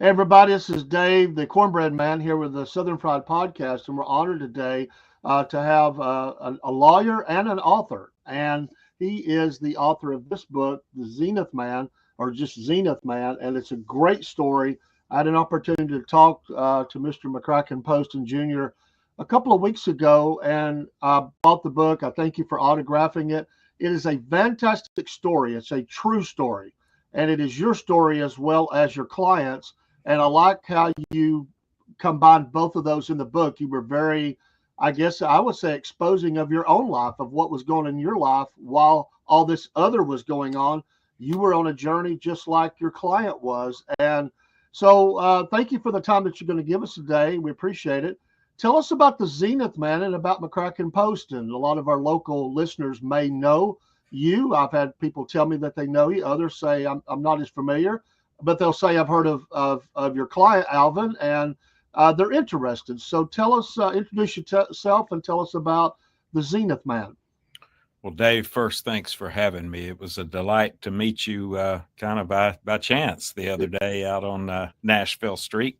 Hey, everybody, this is Dave, the Cornbread Man, here with the Southern Fried Podcast, and we're honored today to have a lawyer and an author. And he is the author of this book, The Zenith Man, or just Zenith Man, and it's a great story. I had an opportunity to talk to Mr. McCracken Poston Jr. a couple of weeks ago, and I bought the book. I thank you for autographing it. It is a fantastic story. It's a true story, and it is your story as well as your clients. And I like how you combined both of those in the book. You were very, I guess I would say, exposing of your own life, of what was going on in your life while all this other was going on. You were on a journey just like your client was. And so thank you for the time that you're going to give us today. We appreciate it. Tell us about the Zenith Man and about McCracken Poston. A lot of our local listeners may know you. I've had people tell me that they know you. Others say I'm not as familiar, but they'll say I've heard of your client, Alvin, and they're interested. So tell us, introduce yourself and tell us about the Zenith Man. Well, Dave, first, thanks for having me. It was a delight to meet you kind of by chance the other day out on Nashville Street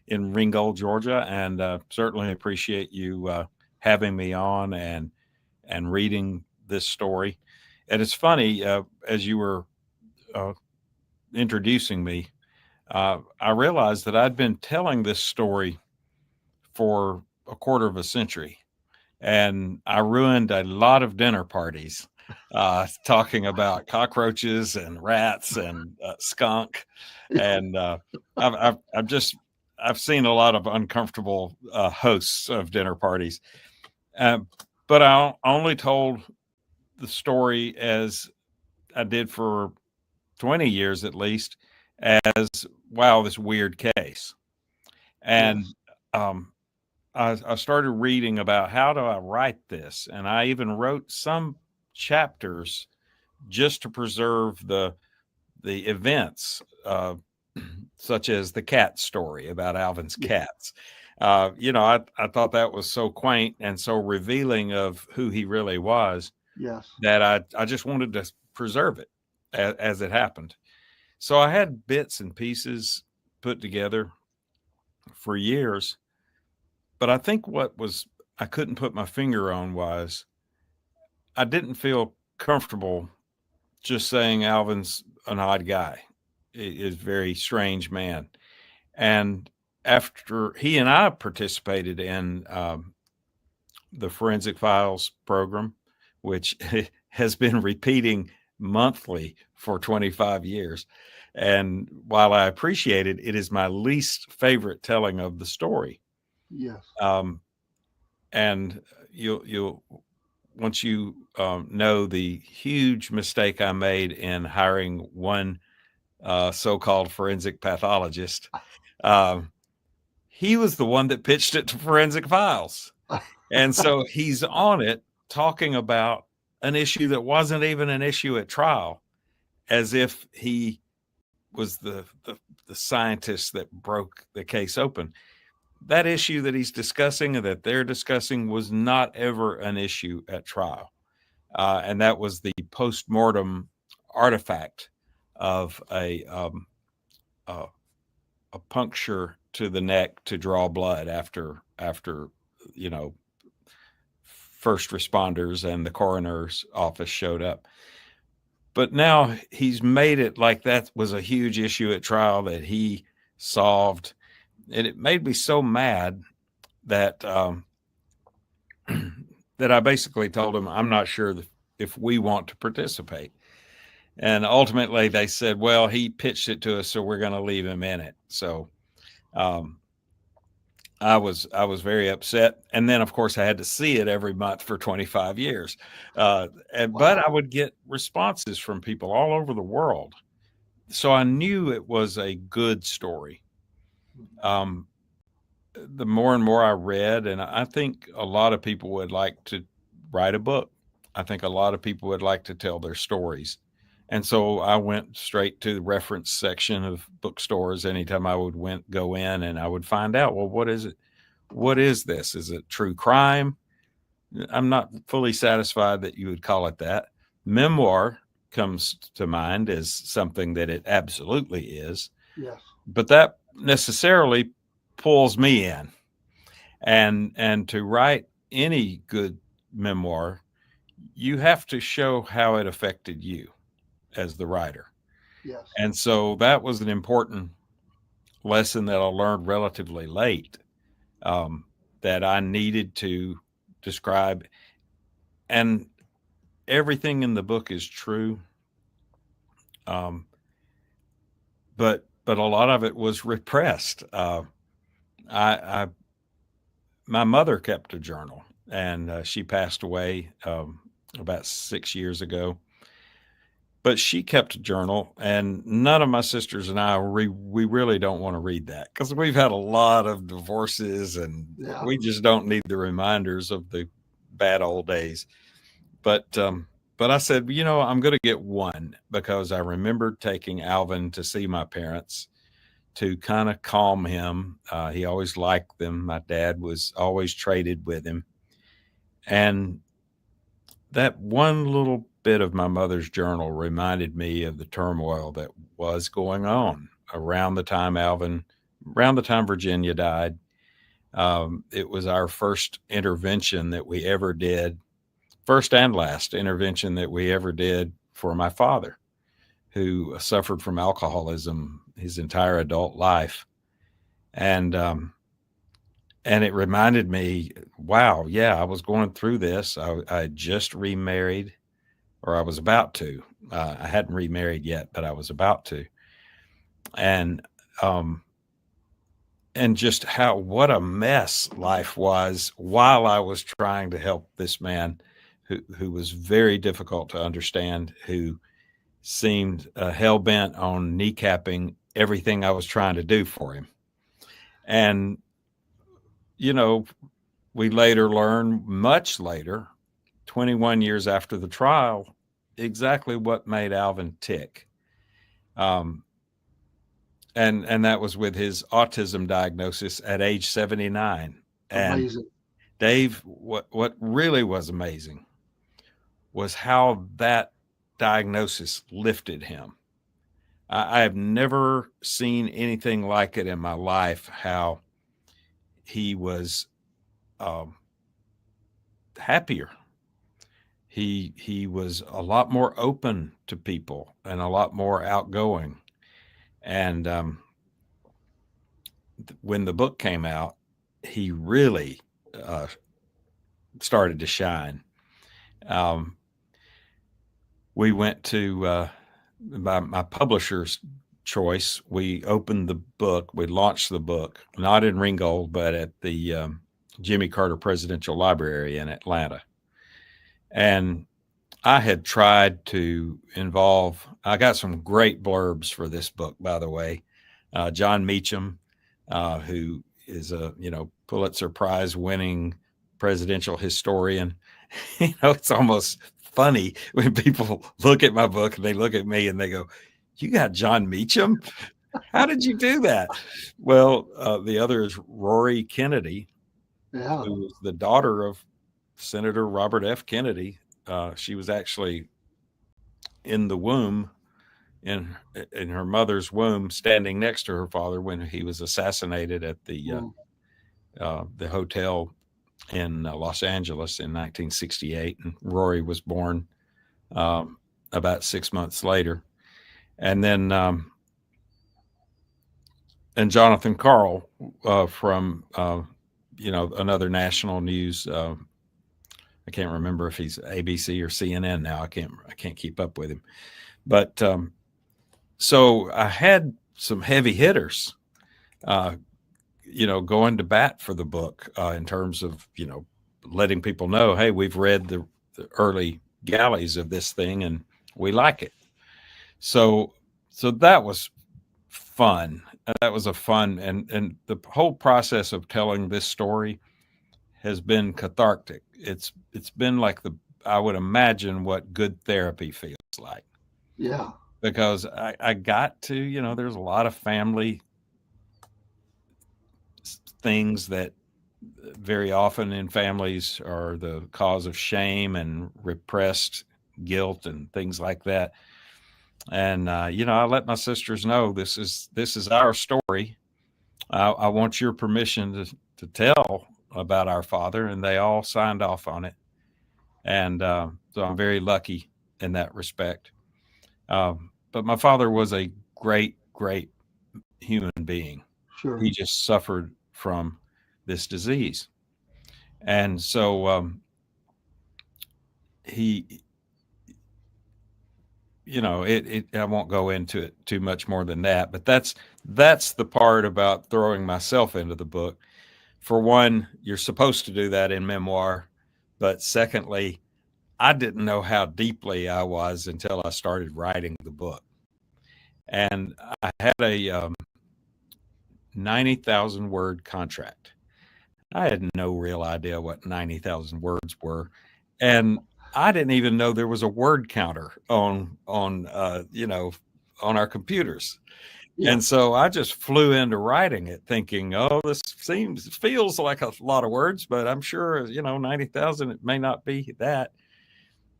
in Ringgold, Georgia, and certainly appreciate you having me on and reading this story. And it's funny, as you were introducing me, I realized that I'd been telling this story for a quarter of a century, and I ruined a lot of dinner parties talking about cockroaches and rats and skunk, and I've seen a lot of uncomfortable hosts of dinner parties, but I only told the story as I did for 20 years at least as, wow, this weird case. And I started reading about how do I write this. And I even wrote some chapters just to preserve the events, such as the cat story about Alvin's cats. I thought that was so quaint and so revealing of who he really was. Yes. That I just wanted to preserve it as it happened. So I had bits and pieces put together for years, but I think what I couldn't put my finger on was I didn't feel comfortable just saying Alvin's an odd guy. He is a very strange man. And after he and I participated in the Forensic Files program, which has been repeating monthly for 25 years. And while I appreciate it, it is my least favorite telling of the story. Yes. And you'll once you know the huge mistake I made in hiring one so-called forensic pathologist, he was the one that pitched it to Forensic Files. And so he's on it talking about an issue that wasn't even an issue at trial, as if he was the scientist that broke the case open. That issue that he's discussing and that they're discussing was not ever an issue at trial. And that was the post-mortem artifact of a puncture to the neck to draw blood after first responders and the coroner's office showed up. But now he's made it like that was a huge issue at trial that he solved. And it made me so mad that that I basically told him, I'm not sure if we want to participate. And ultimately they said, well, he pitched it to us, so we're going to leave him in it. So I was very upset. And then, of course, I had to see it every month for 25 years. But I would get responses from people all over the world. So I knew it was a good story. The more and more I read, and I think a lot of people would like to write a book. I think a lot of people would like to tell their stories. And so I went straight to the reference section of bookstores anytime I would go in, and I would find out, well, what is it? What is this? Is it true crime? I'm not fully satisfied that you would call it that. Memoir comes to mind as something that it absolutely is. Yes. but that necessarily pulls me in. And to write any good memoir, you have to show how it affected you as the writer. Yes. And so that was an important lesson that I learned relatively late, um, that I needed to describe. And everything in the book is true, um, but a lot of it was repressed. I My mother kept a journal, and she passed away about 6 years ago. But she kept a journal, and none of my sisters and I we really don't want to read that because we've had a lot of divorces, and Yeah. we just don't need the reminders of the bad old days. But but I said, I'm going to get one because I remembered taking Alvin to see my parents to kind of calm him. He always liked them. My dad was always traded with him, and that one little bit of my mother's journal reminded me of the turmoil that was going on around the time around the time Virginia died. It was our first intervention that we ever did, first and last intervention that we ever did for my father, who suffered from alcoholism his entire adult life. And, um, and it reminded me, wow, yeah, I was going through this. I had just remarried, or I was about to. I hadn't remarried yet, but I was about to. And um, and just how what a mess life was while I was trying to help this man who was very difficult to understand, who seemed hell bent on kneecapping everything I was trying to do for him. And you know, we later learned, much later, 21 years after the trial, exactly what made Alvin tick. Um, and that was with his autism diagnosis at age 79. And Amazing. Dave, what really was amazing was how that diagnosis lifted him. I have never seen anything like it in my life. How he was um, happier. He was a lot more open to people and a lot more outgoing. And when the book came out, he really uh, started to shine. Um, we went to my publisher's choice. We opened the book. We launched the book, not in Ringgold, but at the Jimmy Carter Presidential Library in Atlanta. And I had tried to involve, I got some great blurbs for this book, by the way. John Meacham, who is a, Pulitzer Prize winning presidential historian. It's almost funny when people look at my book and they look at me and they go, "You got John Meacham? How did you do that?" Well, the other is Rory Kennedy, Yeah. who was the daughter of Senator Robert F. Kennedy. She was actually in the womb, in her mother's womb, standing next to her father when he was assassinated at Mm. the hotel in Los Angeles in 1968, and Rory was born um, about 6 months later. And then and Jonathan Carl from another national news. I can't remember if he's ABC or CNN now. I can't keep up with him. But so I had some heavy hitters, uh, going to bat for the book in terms of letting people know, hey, we've read the early galleys of this thing and we like it. So that was fun. That was a fun, and the whole process of telling this story has been cathartic. It's been like I would imagine what good therapy feels like, Yeah. because I got to, there's a lot of family things that very often in families are the cause of shame and repressed guilt and things like that. And I let my sisters know this is our story. I want your permission to tell about our father, and they all signed off on it. And so I'm very lucky in that respect. But my father was a great, great human being. Sure. He just suffered from this disease, and so he, I won't go into it too much more than that. But that's the part about throwing myself into the book. For one, you're supposed to do that in memoir, but secondly, I didn't know how deeply I was until I started writing the book. And I had a 90,000 word contract. I had no real idea what 90,000 words were. And I didn't even know there was a word counter on our computers. Yeah. And so I just flew into writing it thinking, oh, this feels like a lot of words, but I'm sure, 90,000, it may not be that.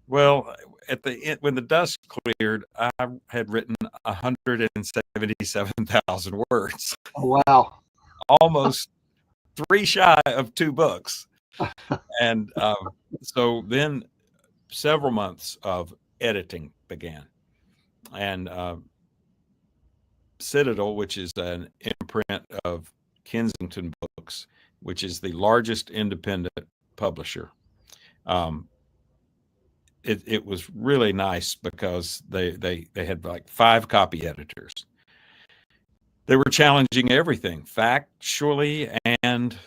Well, at the end, when the dust cleared, I had written 177,000 words, Oh, wow. almost three shy of two books. And so then several months of editing began. And Citadel, which is an imprint of Kensington Books, which is the largest independent publisher, it was really nice because they had like 5 copy editors. They were challenging everything factually and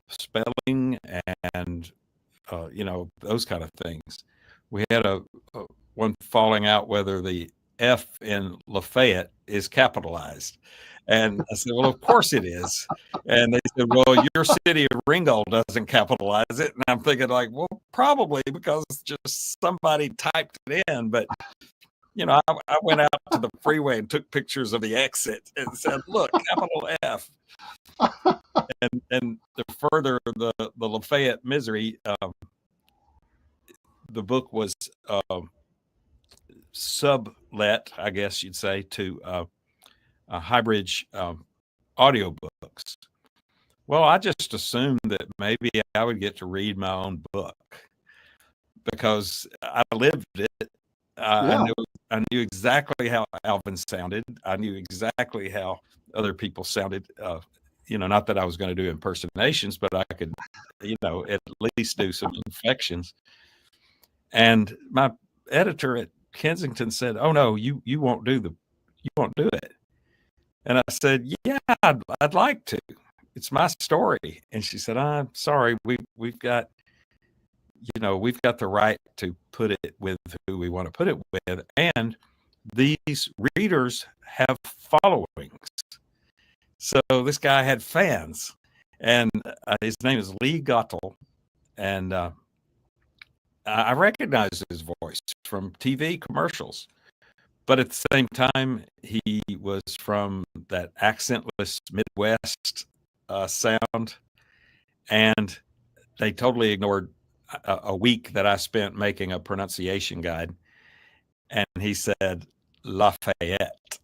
spelling and those kind of things. We had a one falling out whether the F in Lafayette is capitalized. And I said, well, of course it is. And they said, well, your city of Ringgold doesn't capitalize it. And I'm thinking like, well, probably because just somebody typed it in. But, I went out to the freeway and took pictures of the exit and said, look, capital F. And to further the Lafayette misery, the book was sublet, I guess you'd say, to Highbridge audiobooks. Well, I just assumed that maybe I would get to read my own book because I lived it. Yeah. I knew exactly how Alvin sounded. I knew exactly how other people sounded. Not that I was going to do impersonations, but I could, at least do some inflections. And my editor at Kensington said, "Oh no, you won't do it." And I said, "Yeah, I'd like to. It's my story." And she said, "I'm sorry, we've got the right to put it with who we want to put it with, and these readers have followings." So this guy had fans, and his name is Lee Gottel, and I recognized his voice from TV commercials. But at the same time, he was from that accentless Midwest sound, and they totally ignored a week that I spent making a pronunciation guide. And he said, Lafayette.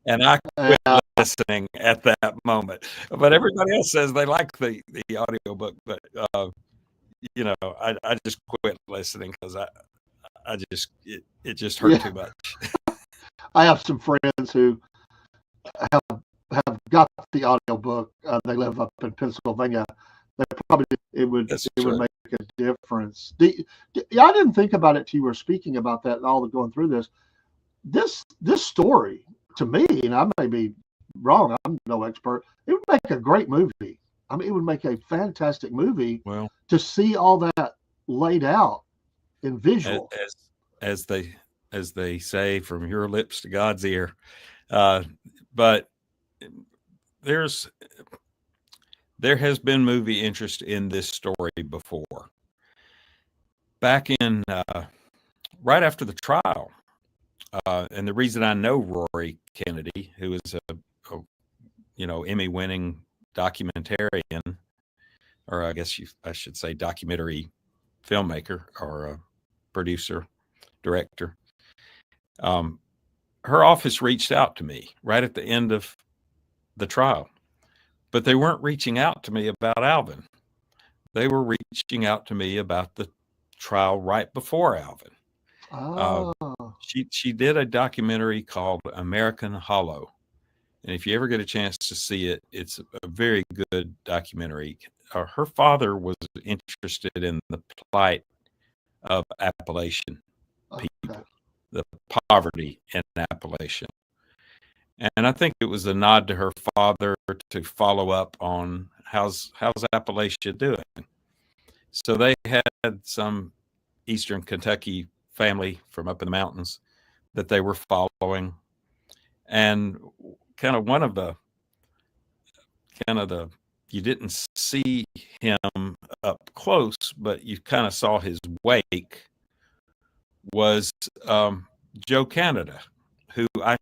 And I quit listening at that moment. But everybody else says they like the audiobook, but I just quit listening because it just hurt too much. I have some friends who have got the audiobook. They live up in Pennsylvania. They probably it would make a difference. I didn't think about it till you were speaking about that and all the going through this. This story to me, and I may be wrong. I'm no expert. It would make a great movie. I mean, it would make a fantastic movie. Well, to see all that laid out in visual, as they say, from your lips to God's ear. But there has been movie interest in this story before. Back in right after the trial, and the reason I know Rory Kennedy, who is a Emmy-winning documentarian, or I guess I should say documentary filmmaker or producer, director. Her office reached out to me right at the end of the trial, but they weren't reaching out to me about Alvin. They were reaching out to me about the trial right before Alvin. Uh, Oh, she did a documentary called American Hollow, and if you ever get a chance to see it, it's a very good documentary. Her father was interested in the plight of Appalachian okay. people, the poverty in Appalachia. And I think it was a nod to her father to follow up on how's Appalachia doing. So they had some Eastern Kentucky family from up in the mountains that they were following, and kind of one of the you didn't see him up close, but you kind of saw his wake was Joe Canada, who I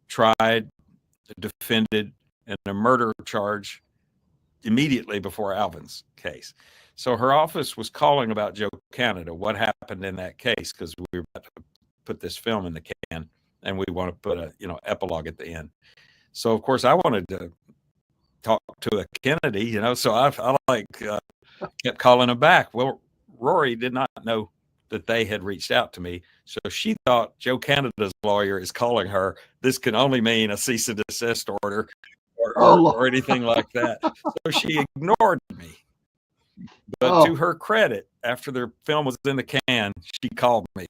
tried, defended in a murder charge immediately before Alvin's case. So her office was calling about Joe Canada, what happened in that case, because we were about to put this film in the can, and we want to put a epilogue at the end. So of course I wanted to talk to a Kennedy, so I kept calling him back. Well, Rory did not know that they had reached out to me, so she thought Joe Canada's lawyer is calling her. This can only mean a cease and desist order, Oh, or anything like that. So she ignored me. But oh, to her credit, after the film was in the can, she called me.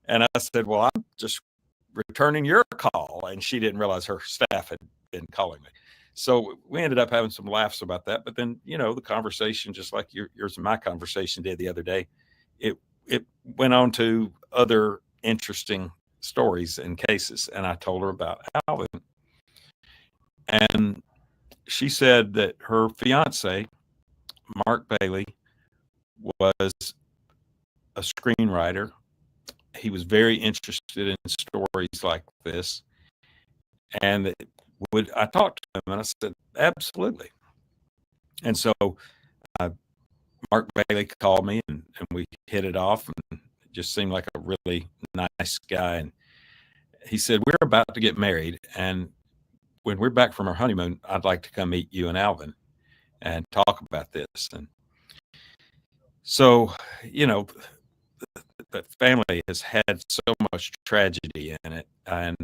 And I said, well, I'm just returning your call. And she didn't realize her staff had been calling me. So we ended up having some laughs about that. But then, the conversation, just like yours and my conversation did the other day, it went on to other interesting stories and cases. And I told her about Alvin. And she said that her fiance, Mark Bailey, was a screenwriter. He was very interested in stories like this. And I talked to him and I said, absolutely. And so Mark Bailey called me and we hit it off, and it just seemed like a really nice guy. And he said, we're about to get married, and when we're back from our honeymoon, I'd like to come meet you and Alvin and talk about this. And so, the family has had so much tragedy in it, and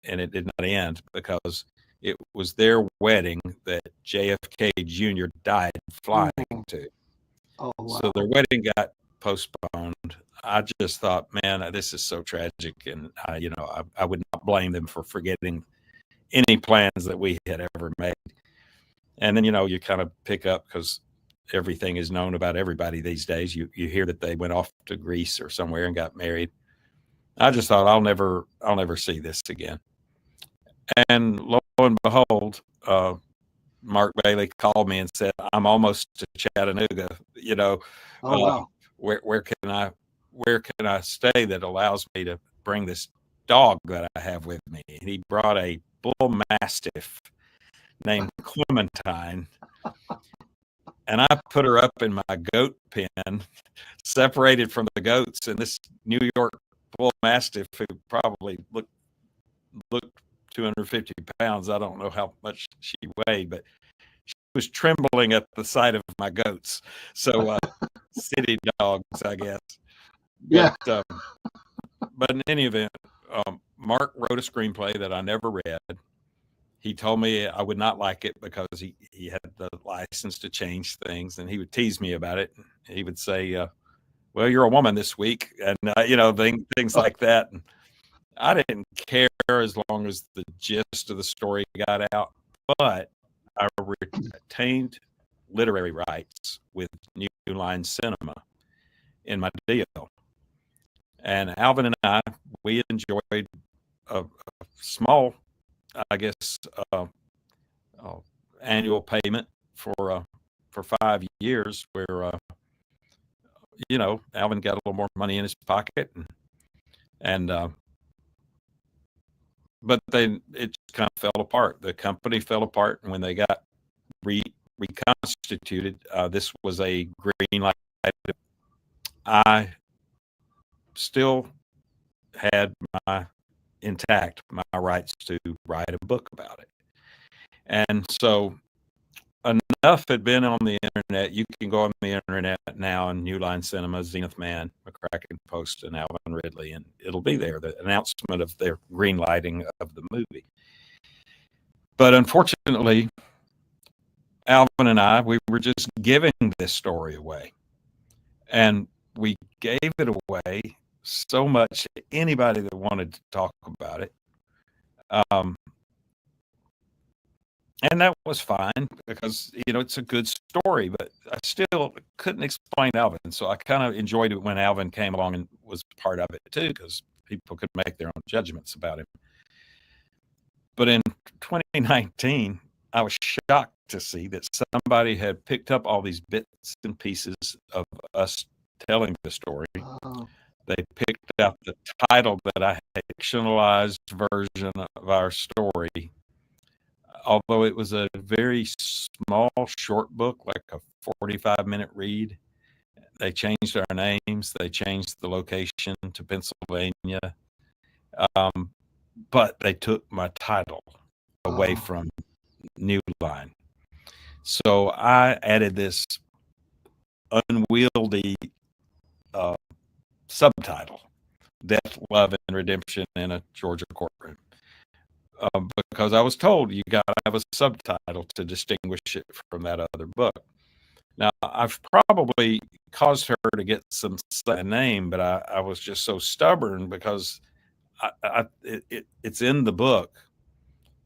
it did not end because it was their wedding that JFK Jr. died flying to. oh, wow. So their wedding got postponed. I just thought, man, this is so tragic, and I would not blame them for forgetting any plans that we had ever made. And then you kind of pick up, because everything is known about everybody these days. You hear that they went off to Greece or somewhere and got married. I just thought, I'll never see this again. And lo and behold, Mark Bailey called me and said, I'm almost to Chattanooga. Oh, wow. Where can I stay that allows me to bring this dog that I have with me? And he brought a bull mastiff named Clementine. And I put her up in my goat pen, separated from the goats. And this New York bull mastiff, who probably looked 250 pounds, I don't know how much she weighed, but she was trembling at the sight of my goats. So city dogs, I guess. Yeah. But in any event, Mark wrote a screenplay that I never read. He told me I would not like it because he had the license to change things, and he would tease me about it. He would say, well, you're a woman this week, and things like that. And I didn't care as long as the gist of the story got out, but I retained literary rights with New Line Cinema in my deal. And Alvin and I, we enjoyed a small, I guess, annual payment for 5 years, where Alvin got a little more money in his pocket, and but then it kind of fell apart. The company fell apart, and when they got reconstituted, this was a green light. I still had intact my rights to write a book about it. And so enough had been on the internet. You can go on the internet now in New Line Cinema, Zenith Man, McCracken Poston, Alvin Ridley, and it'll be there, the announcement of their green lighting of the movie. But unfortunately, Alvin and I, we were just giving this story away. And we gave it away so much to anybody that wanted to talk about it. And that was fine because, it's a good story, but I still couldn't explain Alvin. So I kind of enjoyed it when Alvin came along and was part of it too, because people could make their own judgments about him. But in 2019, I was shocked to see that somebody had picked up all these bits and pieces of us telling the story. Oh. They picked out the title that I had fictionalized version of our story. Although it was a very small, short book, like a 45-minute read, they changed our names. They changed the location to Pennsylvania. But they took my title away from New Line. So I added this unwieldy subtitle, Death, Love, and Redemption in a Georgia Courtroom. Because I was told you got to have a subtitle to distinguish it from that other book. Now, I've probably caused her to get some name, but I was just so stubborn because it's in the book.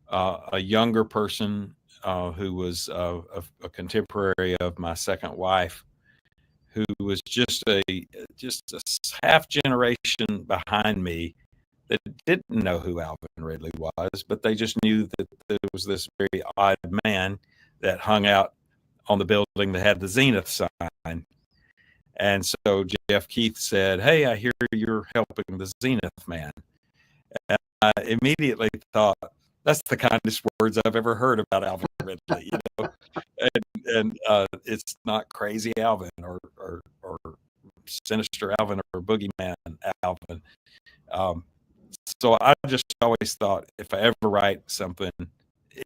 A younger person who was a contemporary of my second wife, who was just a half generation behind me, that didn't know who Alvin Ridley was, but they just knew that there was this very odd man that hung out on the building that had the Zenith sign. And so Jeff Keith said, "Hey, I hear you're helping the Zenith Man." And I immediately thought, that's the kindest words I've ever heard about Alvin Ridley, and it's not Crazy Alvin or Sinister Alvin or Boogeyman Alvin. So I just always thought if I ever write something,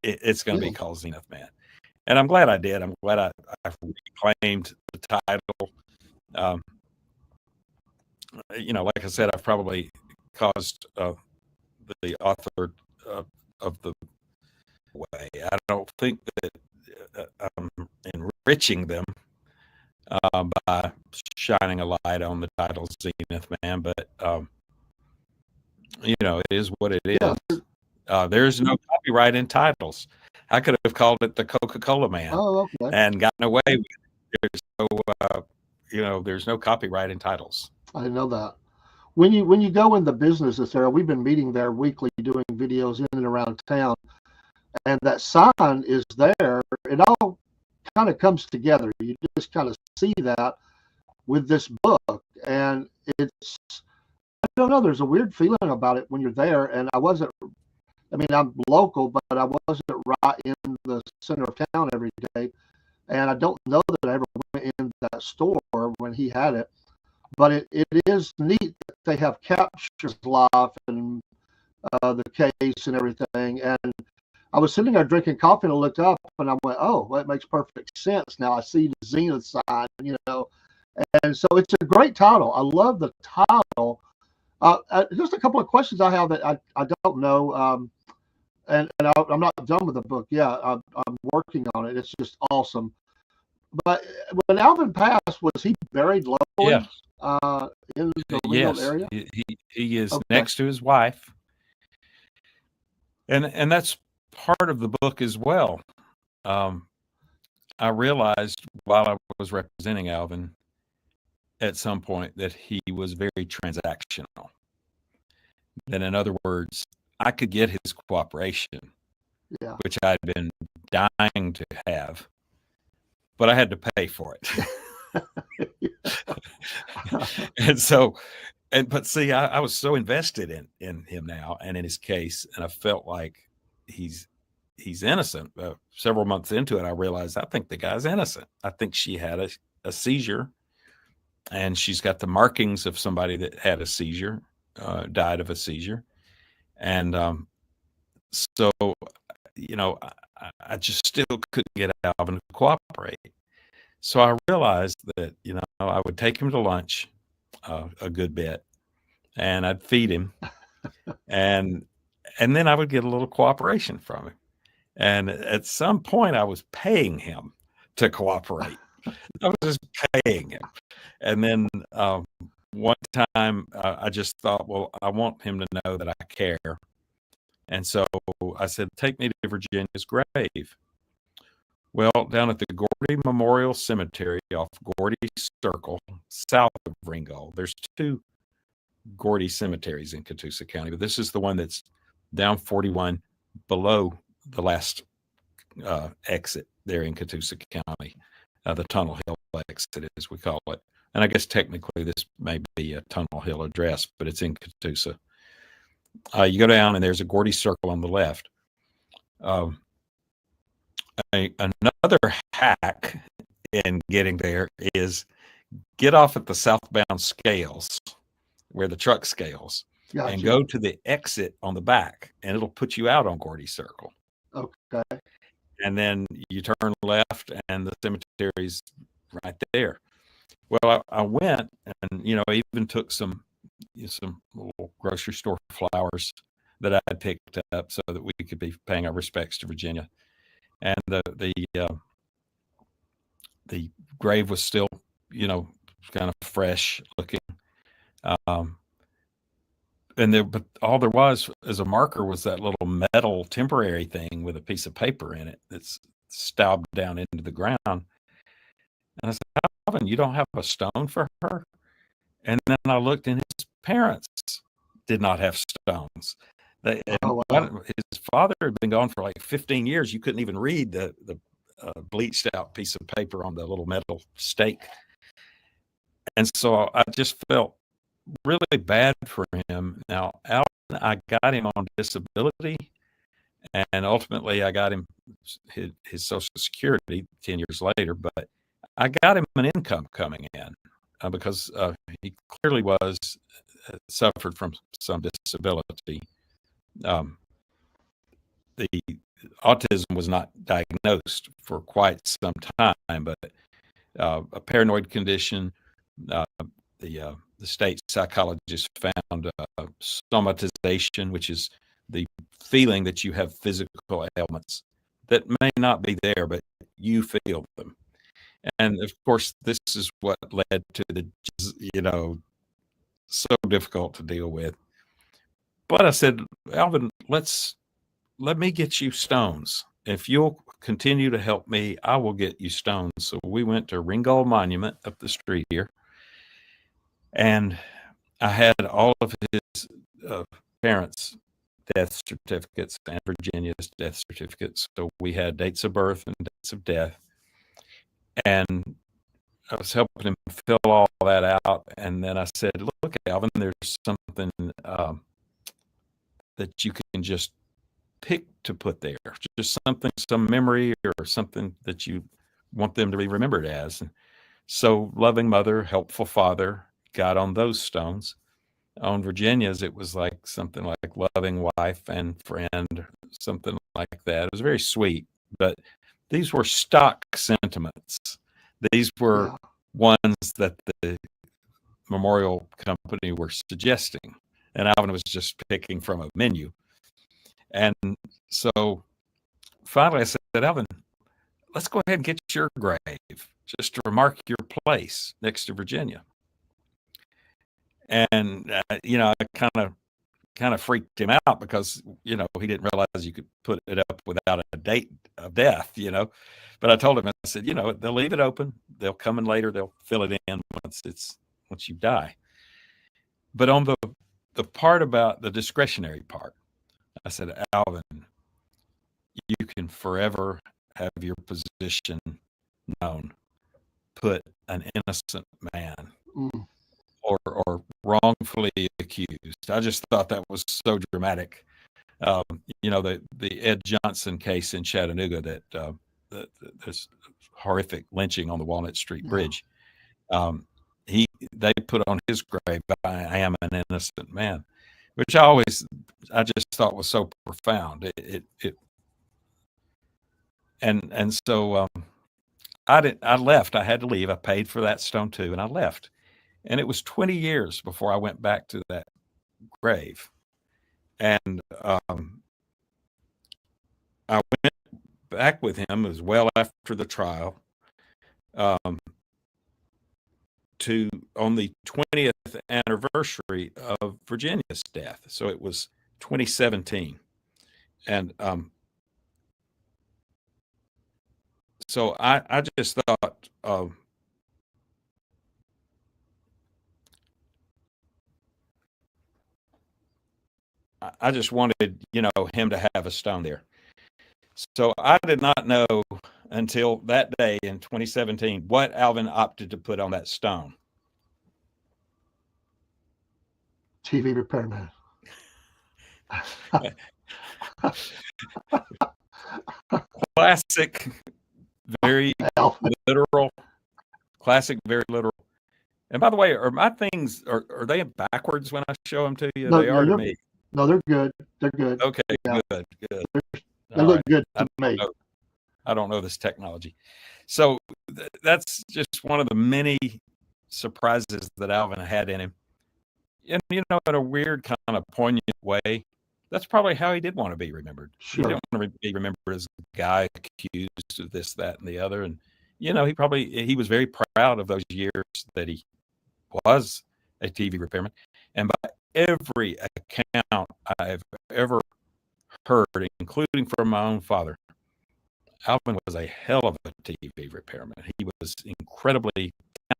it's going to be called Zenith Man. And I'm glad I did. I'm glad I reclaimed the title. Like I said, I've probably caused the author of the way. I don't think that I'm enriching them by shining a light on the title Zenith Man, but it is what it is. There's no copyright in titles. I could have called it the Coca-Cola Man and gotten away with it. There's no copyright in titles. I know that. When you go in the business, Sarah, we've been meeting there weekly, doing videos in and around town, and that sign is there. It all kind of comes together. You just kind of see that with this book, and it's, I don't know, there's a weird feeling about it when you're there. And I'm local, but I wasn't right in the center of town every day, and I don't know that I ever went in that store when he had it. But it is neat that they have captured life and the case and everything. And I was sitting there drinking coffee and I looked up and I went, oh, well, it makes perfect sense. Now I see the Zenith sign, And so it's a great title. I love the title. Just a couple of questions I have that I don't know. And I'm not done with the book. Yeah, I'm working on it. It's just awesome. But when Alvin passed, was he buried locally? Yeah. In the Leland area? He is next to his wife. And that's part of the book as well. I realized while I was representing Alvin at some point that he was very transactional. That, in other words, I could get his cooperation, which I'd been dying to have, but I had to pay for it. But see, I was so invested in him now and in his case, and I felt like he's innocent. Several months into it, I realized I think the guy's innocent. I think she had a seizure, and she's got the markings of somebody that had a seizure, died of a seizure. And so, I just still couldn't get Alvin to cooperate. So I realized that, I would take him to lunch a good bit, and I'd feed him, and then I would get a little cooperation from him. And at some point, I was paying him to cooperate. I was just paying him. And then one time, I just thought, well, I want him to know that I care. And so I said, take me to Virginia's grave. Well, down at the Gordy Memorial Cemetery off Gordy Circle, south of Ringgold, there's two Gordy cemeteries in Catoosa County, but this is the one that's down 41 below the last exit there in Catoosa County, the Tunnel Hill exit, as we call it. And I guess technically this may be a Tunnel Hill address, but it's in Catoosa. You go down and there's a Gordy Circle on the left. Another hack in getting there is get off at the southbound scales where the truck scales. Gotcha. And go to the exit on the back, and it'll put you out on Gordy Circle. Okay. And then you turn left, and the cemetery's right there. Well, I went, and I even took some little grocery store flowers that I had picked up so that we could be paying our respects to Virginia. And the grave was still, kind of fresh looking. But all there was as a marker was that little metal temporary thing with a piece of paper in it that's stabbed down into the ground. And I said, Alvin, you don't have a stone for her? And then I looked, and his parents did not have stones. His father had been gone for like 15 years. You couldn't even read the bleached out piece of paper on the little metal stake. And so I just felt really bad for him. Now, Alvin, I got him on disability, and ultimately I got him his Social Security 10 years later, but I got him an income coming in because he clearly suffered from some disability. The autism was not diagnosed for quite some time, but a paranoid condition. The state psychologist found somatization, which is the feeling that you have physical ailments that may not be there, but you feel them. And of course, this is what led to the, so difficult to deal with. But I said, Alvin, let me get you stones. If you'll continue to help me, I will get you stones. So we went to Ringgold Monument up the street here. And I had all of his parents' death certificates and Virginia's death certificates. So we had dates of birth and dates of death. And I was helping him fill all that out. And then I said, look, Alvin, there's something that you can just pick to put there. Just something, some memory or something that you want them to be remembered as. And so loving mother, helpful father, got on those stones. On Virginia's, it was like something like loving wife and friend, something like that. It was very sweet, but these were stock sentiments. These were ones that the memorial company were suggesting, and Alvin was just picking from a menu. And so finally I said, Alvin, let's go ahead and get your grave just to remark your place next to Virginia. And, I kind of freaked him out because, he didn't realize you could put it up without a date of death, But I told him, I said, they'll leave it open. They'll come in later. They'll fill it in once you die. But on the part about the discretionary part, I said, Alvin, you can forever have your position known. Put an innocent man or wrongfully accused. I just thought that was so dramatic. The Ed Johnson case in Chattanooga that this horrific lynching on the Walnut Street Bridge. He they put on his grave, "I am an innocent man," which I just thought was so profound. And so I left. I had to leave. I paid for that stone too, and I left. And it was 20 years before I went back to that grave. And I went back with him as well after the trial, to on the 20th anniversary of Virginia's death. So it was 2017. And so I just thought, I just wanted, him to have a stone there. So I did not know until that day in 2017 what Alvin opted to put on that stone. TV repairman. Classic, very literal. Classic, very literal. And by the way, are my things, are they backwards when I show them to you? No, they are to me. No, they're good. They're good. Okay, yeah. Good. They look good to me. I don't know this technology. So that's just one of the many surprises that Alvin had in him. And, in a weird kind of poignant way, that's probably how he did want to be remembered. Sure. He didn't want to be remembered as a guy accused of this, that, and the other. And, he was very proud of those years that he was a TV repairman. And by every account I've ever heard, including from my own father, Alvin was a hell of a TV repairman. He was incredibly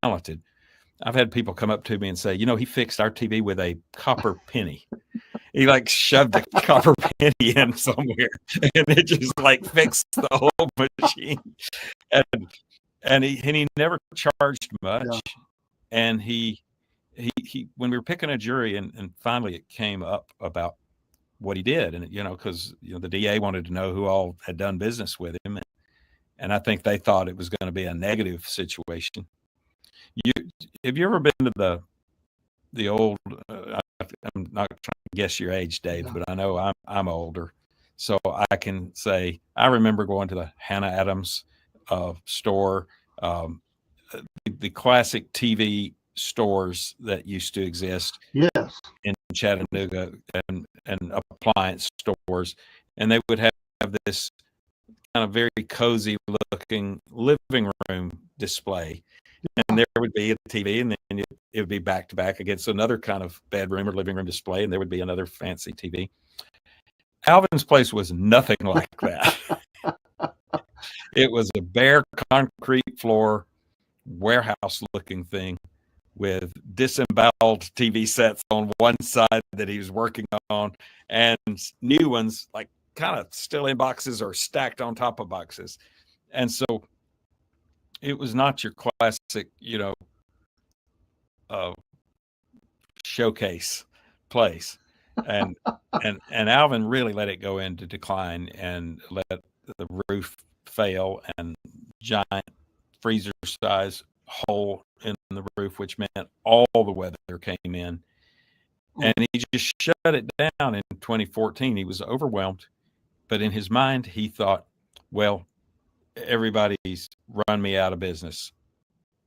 talented. I've had people come up to me and say, he fixed our TV with a copper penny. He shoved a copper penny in somewhere, and it just fixed the whole machine. And he never charged much. Yeah. And he when we were picking a jury, and finally it came up about what he did, and because the DA wanted to know who all had done business with him, and I think they thought it was going to be a negative situation. Have you ever been to the old? I'm not trying to guess your age, Dave, but I know I'm older, so I can say I remember going to the Hannah Adams store, the classic TV stores that used to exist. Yes. In Chattanooga, and appliance stores, and they would have this kind of very cozy looking living room display, and there would be a TV, and then it would be back to back against another kind of bedroom or living room display, and there would be another fancy TV. Alvin's place was nothing like that. It was a bare concrete floor, warehouse looking thing, with disemboweled TV sets on one side that he was working on, and new ones kind of still in boxes or stacked on top of boxes. And so it was not your classic, showcase place. And Alvin really let it go into decline and let the roof fail, and giant freezer size hole in the roof, which meant all the weather came in, and he just shut it down in 2014. He was overwhelmed, but in his mind he thought, well, everybody's run me out of business,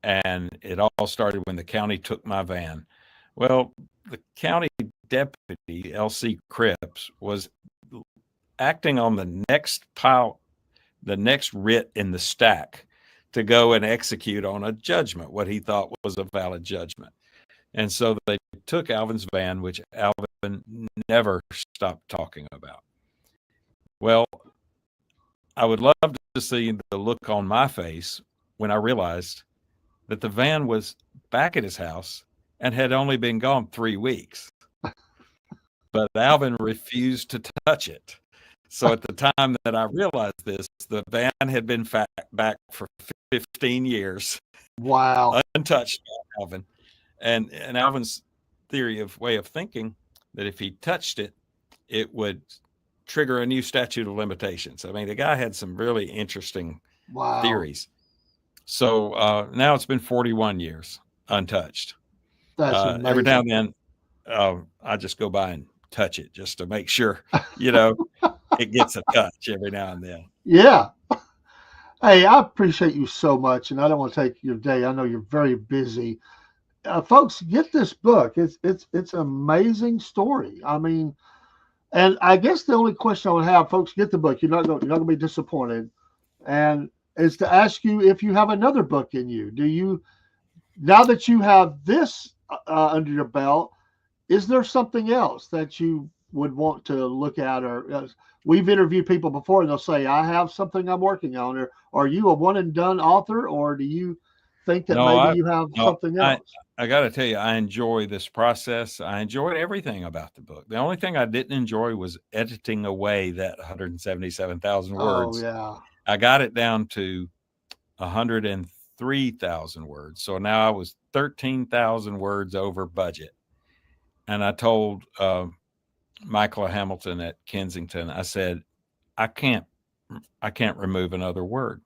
and it all started when the county took my van. Well, the county deputy, L.C. Cripps, was acting on the next writ in the stack to go and execute on a judgment, what he thought was a valid judgment. And so they took Alvin's van, which Alvin never stopped talking about. Well, I would love to see the look on my face when I realized that the van was back at his house and had only been gone 3 weeks. But Alvin refused to touch it. So at the time that I realized this, the van had been back for 15 years. Wow. Untouched by Alvin. And Alvin's way of thinking that if he touched it, it would trigger a new statute of limitations. I mean, the guy had some really interesting theories. So now it's been 41 years untouched. That's Every now amazing. and then, I just go by and touch it just to make sure, you know, it gets a touch every now and then. Yeah. Hey, I appreciate you so much, and I don't want to take your day. I know you're very busy. Folks, get this book. It's an amazing story. I mean, and I guess the only question I would have, folks, get the book. You're not going to be disappointed. And is to ask you if you have another book in you. Do you, now that you have this under your belt, is there something else that you would want to look at? Or we've interviewed people before, and they'll say, "I have something I'm working on." Or are you a one and done author, or do you think that No, maybe I you have no, something I else? I got to tell you, I enjoy this process. I enjoyed everything about the book. The only thing I didn't enjoy was editing away that 177,000 Oh words. yeah, I got it down to 103,000 words. So now I was 13,000 words over budget. And I told Michaela Hamilton at Kensington, I said, I can't, I can't remove another word.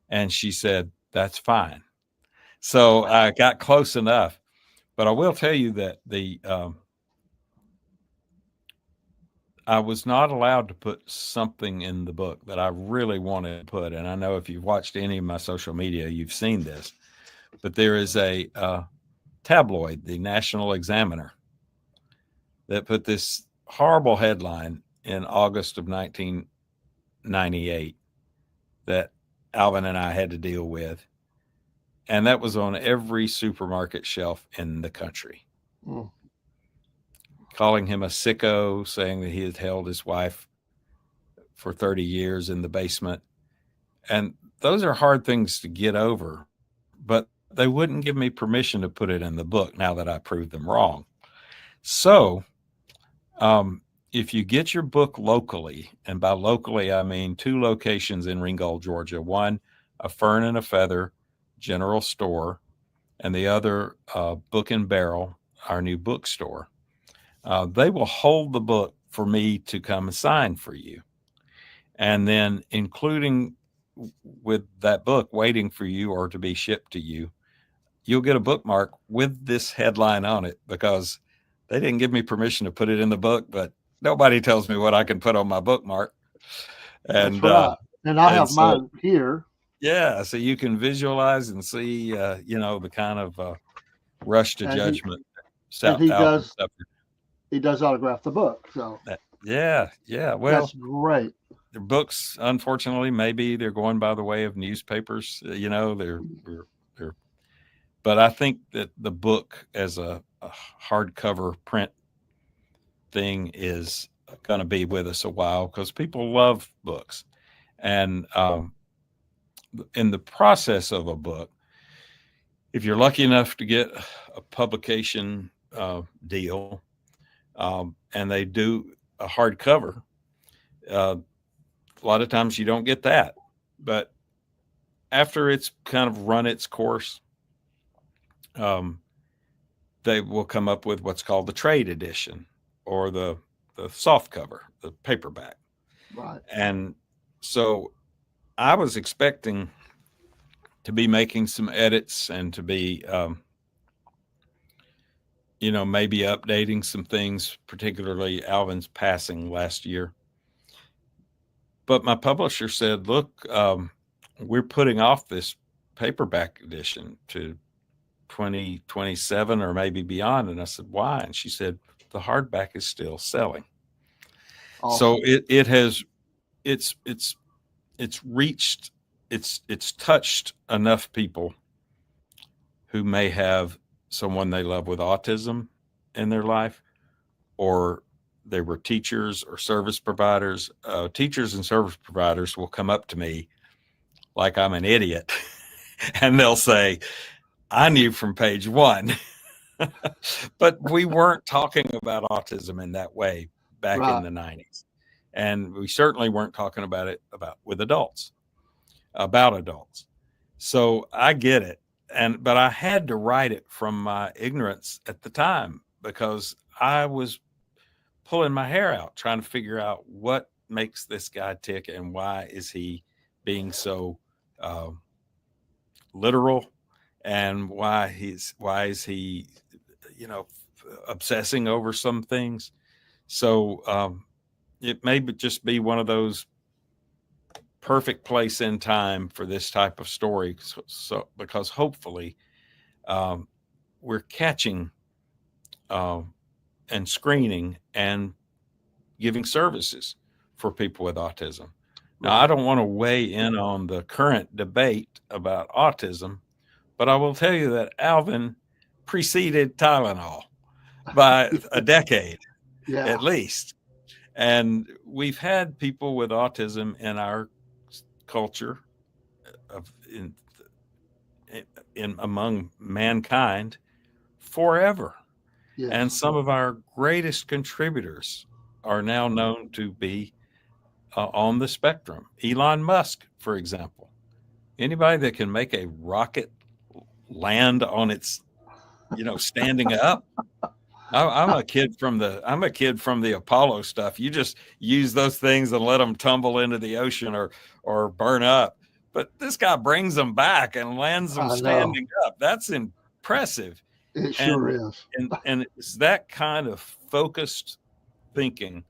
And she said, that's fine. So I got close enough. But I will tell you that I was not allowed to put something in the book that I really wanted to put. And I know if you've watched any of my social media, you've seen this. But there is a tabloid, the National Examiner, that put this horrible headline in August of 1998 that Alvin and I had to deal with. And that was on every supermarket shelf in the country, mm, calling him a sicko, saying that he had held his wife for 30 years in the basement. And those are hard things to get over, but they wouldn't give me permission to put it in the book now that I proved them wrong. So, if you get your book locally, and by locally, I mean two locations in Ringgold, Georgia, one, a Fern and a Feather general store, and the other, Book and Barrel, our new bookstore, they will hold the book for me to come and sign for you. And then, including with that book waiting for you or to be shipped to you, you'll get a bookmark with this headline on it because they didn't give me permission to put it in the book, but nobody tells me what I can put on my bookmark. that's And right. And I have so mine here, yeah, so you can visualize and see, the kind of rush to and judgment and South Alvin suffered. he does autograph the book. So Yeah, yeah. that's Well, great. their books, unfortunately, maybe they're going by the way of newspapers. They're. But I think that the book as a hardcover print thing is going to be with us a while because people love books. And in the process of a book, if you're lucky enough to get a publication deal, and they do a hardcover, a lot of times you don't get that. But after it's kind of run its course, um, they will come up with what's called the trade edition or the soft cover, the paperback. Right. And so I was expecting to be making some edits and to be, maybe updating some things, particularly Alvin's passing last year. But my publisher said, look, we're putting off this paperback edition to 2027 or maybe beyond. And I said, why? And she said, the hardback is still selling. So Awesome. it's it's reached, it's touched enough people who may have someone they love with autism in their life, or they were teachers or service providers. Teachers and service providers will come up to me like I'm an idiot and they'll say, I knew from page one. But we weren't talking about autism in that way back in Right. the 90s. And we certainly weren't talking about it about adults. So I get it. But I had to write it from my ignorance at the time because I was pulling my hair out trying to figure out what makes this guy tick and why is he being so uh, literal, and why is he obsessing over some things. So it may just be one of those perfect place in time for this type of story. So because hopefully we're catching and screening and giving services for people with autism. Now, I don't want to weigh in on the current debate about autism, but I will tell you that Alvin preceded Tylenol by a decade at least. And we've had people with autism in our culture of in among mankind forever. And some of our greatest contributors are now known to be on the spectrum. Elon Musk, for example. Anybody that can make a rocket land on its, standing up. I'm a kid from the Apollo stuff. You just use those things and let them tumble into the ocean or burn up. But this guy brings them back and lands them standing up. That's impressive. It sure is. And it's that kind of focused thinking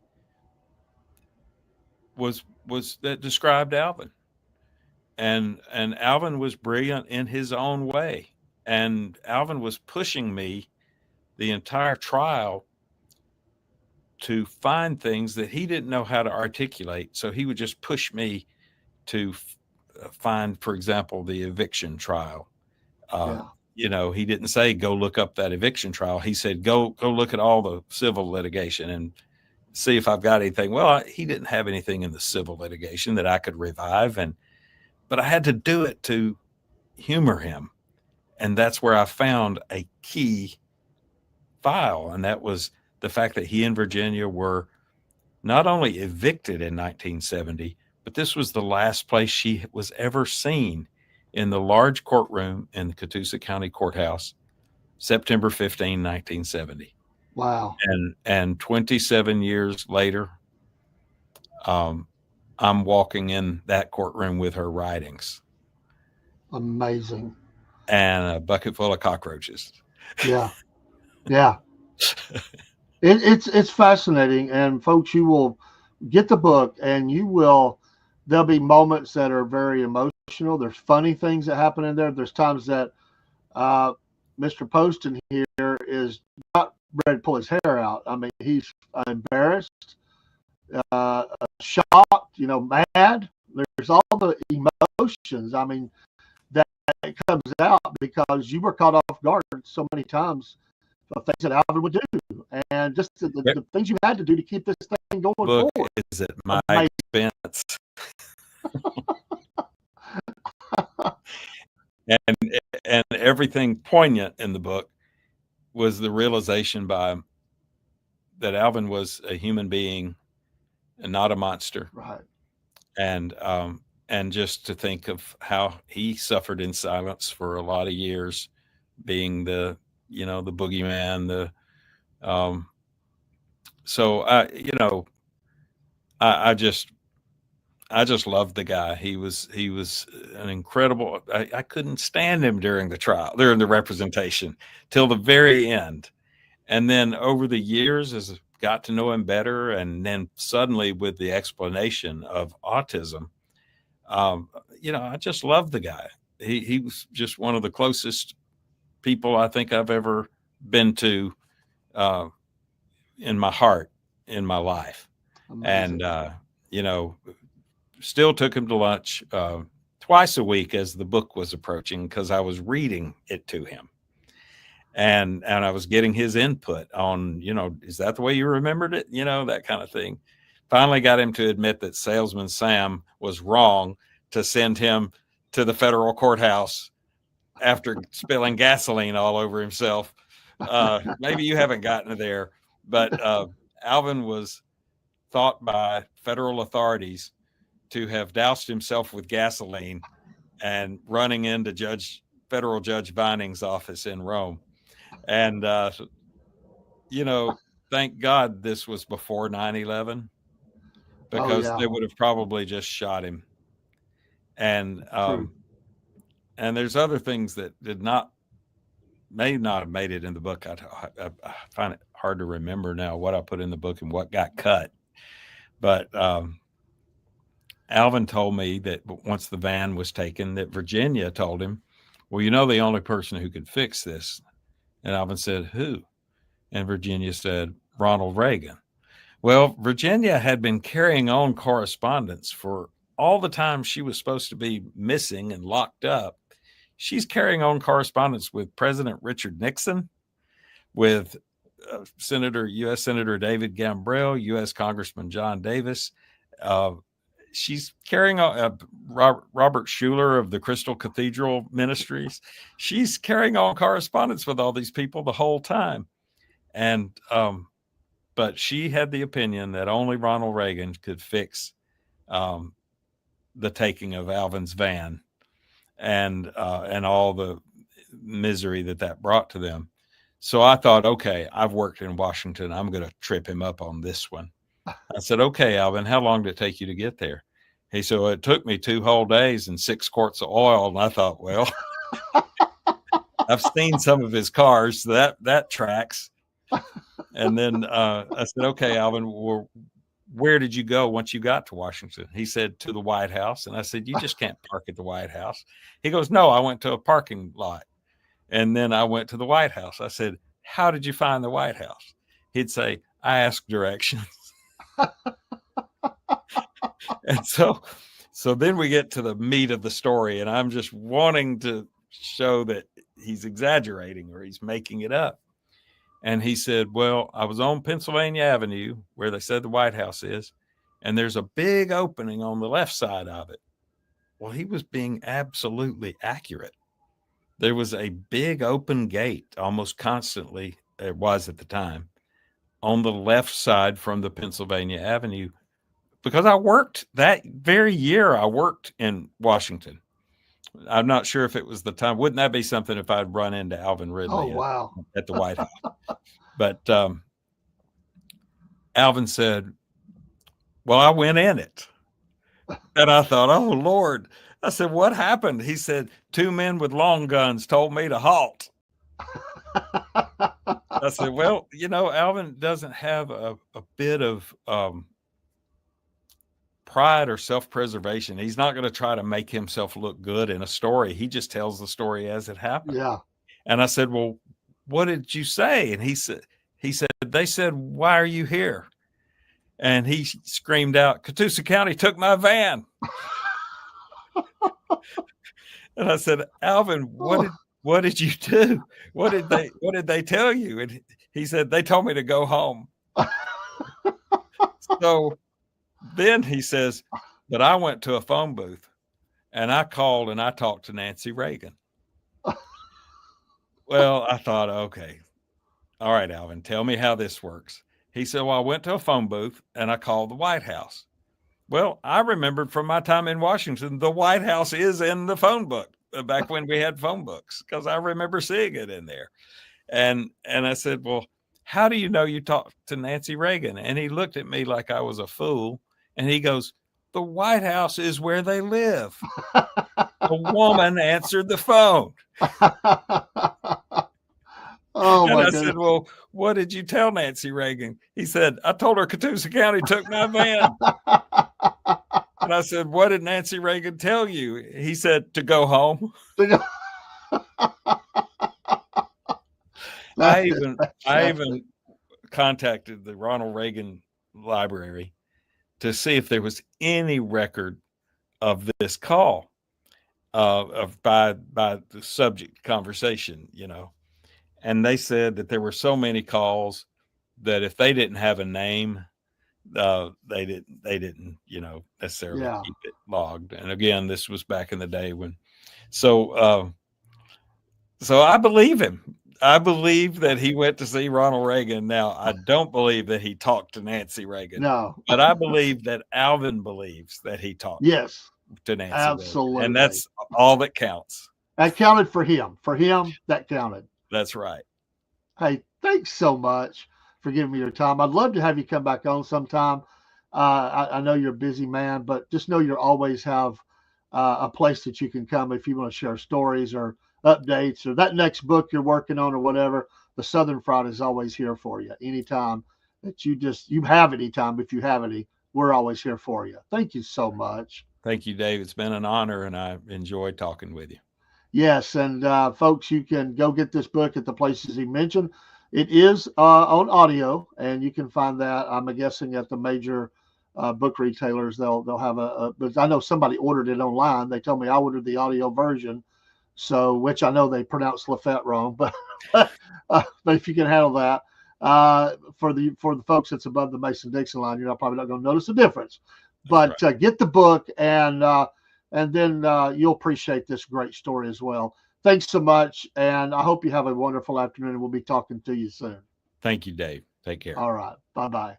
was that described Alvin. And Alvin was brilliant in his own way. And Alvin was pushing me the entire trial to find things that he didn't know how to articulate. So he would just push me to find, for example, the eviction trial. He didn't say, go look up that eviction trial. He said, go look at all the civil litigation and see if I've got anything. Well, he didn't have anything in the civil litigation that I could revive. But I had to do it to humor him. And that's where I found a key file. And that was the fact that he and Virginia were not only evicted in 1970, but this was the last place she was ever seen in the large courtroom in the Catoosa County Courthouse, September 15, 1970. Wow. And 27 years later, I'm walking in that courtroom with her writings. Amazing. And a bucket full of cockroaches. Yeah. It's fascinating. And folks, you will get the book and there'll be moments that are very emotional. There's funny things that happen in there. There's times that Mr. Poston here is not ready to pull his hair out. I mean, he's embarrassed, shocked, mad. There's all the emotions. I mean, that comes out because you were caught off guard so many times of things that Alvin would do, and just the things you had to do to keep this thing going forward. Is at my expense. and everything poignant in the book was the realization that Alvin was a human being and not a monster. Right. And just to think of how he suffered in silence for a lot of years, being the boogeyman, so I just loved the guy. He was an incredible. I couldn't stand him during the representation till the very end. And then over the years, as I got to know him better, and then suddenly with the explanation of autism, I just loved the guy. He was just one of the closest people I think I've ever been to in my heart, in my life. Amazing. And, still took him to lunch twice a week as the book was approaching, because I was reading it to him. And I was getting his input on, is that the way you remembered it? That kind of thing. Finally got him to admit that Salesman Sam was wrong to send him to the federal courthouse after spilling gasoline all over himself. Maybe you haven't gotten there, but Alvin was thought by federal authorities to have doused himself with gasoline and running into federal Judge Vining's office in Rome. And, thank God this was before 9/11, because they would have probably just shot him. And there's other things that did not may not have made it in the book. I find it hard to remember now what I put in the book and what got cut. But Alvin told me that once the van was taken, that Virginia told him, well, the only person who could fix this. And Alvin said, who? And Virginia said, Ronald Reagan. Well, Virginia had been carrying on correspondence for all the time she was supposed to be missing and locked up. She's carrying on correspondence with President Richard Nixon, with U.S. Senator David Gambrell, U.S. Congressman John Davis. She's carrying on Robert Schuller of the Crystal Cathedral Ministries. She's carrying on correspondence with all these people the whole time. And, but she had the opinion that only Ronald Reagan could fix the taking of Alvin's van and all the misery that brought to them. So I thought, okay, I've worked in Washington. I'm going to trip him up on this one. I said, okay, Alvin, how long did it take you to get there? He said, well, it took me 2 whole days and 6 quarts of oil. And I thought, well, I've seen some of his cars. So that tracks. And then I said, okay, Alvin, where did you go once you got to Washington? He said, to the White House. And I said, you just can't park at the White House. He goes, no, I went to a parking lot. And then I went to the White House. I said, how did you find the White House? He'd say, I asked directions. And so then we get to the meat of the story, and I'm just wanting to show that he's exaggerating or he's making it up. And he said, well, I was on Pennsylvania Avenue where they said the White House is, and there's a big opening on the left side of it. Well, he was being absolutely accurate. There was a big open gate almost constantly, it was at the time, on the left side from the Pennsylvania Avenue, because I worked that very year. I worked in Washington. I'm not sure if it was the time. Wouldn't that be something if I'd run into Alvin Ridley at the White House? But Alvin said, well, I went in it. And I thought, oh, Lord. I said, what happened? He said, 2 men with long guns told me to halt. I said, well, Alvin doesn't have a bit of pride or self-preservation. He's not going to try to make himself look good in a story. He just tells the story as it happened. Yeah. And I said, well, what did you say? And he said, they said, why are you here? And he screamed out, Catoosa County took my van. And I said, Alvin, what did you do? What did they tell you? And he said, they told me to go home. So then he says, but I went to a phone booth and I called and I talked to Nancy Reagan. Well, I thought, okay, all right, Alvin, tell me how this works. He said, well, I went to a phone booth and I called the White House. Well, I remembered from my time in Washington, the White House is in the phone book back when we had phone books, because I remember seeing it in there. And I said, well, how do you know you talked to Nancy Reagan? And he looked at me like I was a fool. And he goes, the White House is where they live. A woman answered the phone. Oh, and my I goodness. said, well, what did you tell Nancy Reagan? He said, I told her Catoosa County took my van. And I said, what did Nancy Reagan tell you? He said, to go home. I even contacted the Ronald Reagan Library to see if there was any record of this call by the subject conversation, and they said that there were so many calls that if they didn't have a name, they didn't necessarily keep it logged. And again, this was back in the day when, so I believe him. I believe that he went to see Ronald Reagan. Now, I don't believe that he talked to Nancy Reagan. No. But I believe that Alvin believes that he talked to Nancy absolutely. Reagan. And that's all that counts. That counted for him. For him, that counted. That's right. Hey, thanks so much for giving me your time. I'd love to have you come back on sometime. I know you're a busy man, but just know you always have a place that you can come if you want to share stories or updates or that next book you're working on or whatever, the Southern Fried is always here for you. Anytime that you have any time, if you have any, we're always here for you. Thank you so much. Thank you, Dave. It's been an honor, and I enjoyed talking with you. Yes, and folks, you can go get this book at the places he mentioned. It is on audio, and you can find that, I'm guessing, at the major book retailers. They'll have but I know somebody ordered it online. They told me I ordered the audio version, so which I know they pronounced Lafette wrong, but but if you can handle that, for the folks that's above the Mason-Dixon line, you're probably not going to notice a difference. But right. Get the book, and then you'll appreciate this great story as well. Thanks so much, and I hope you have a wonderful afternoon, and we'll be talking to you soon. Thank you, Dave. Take care. All right. Bye-bye.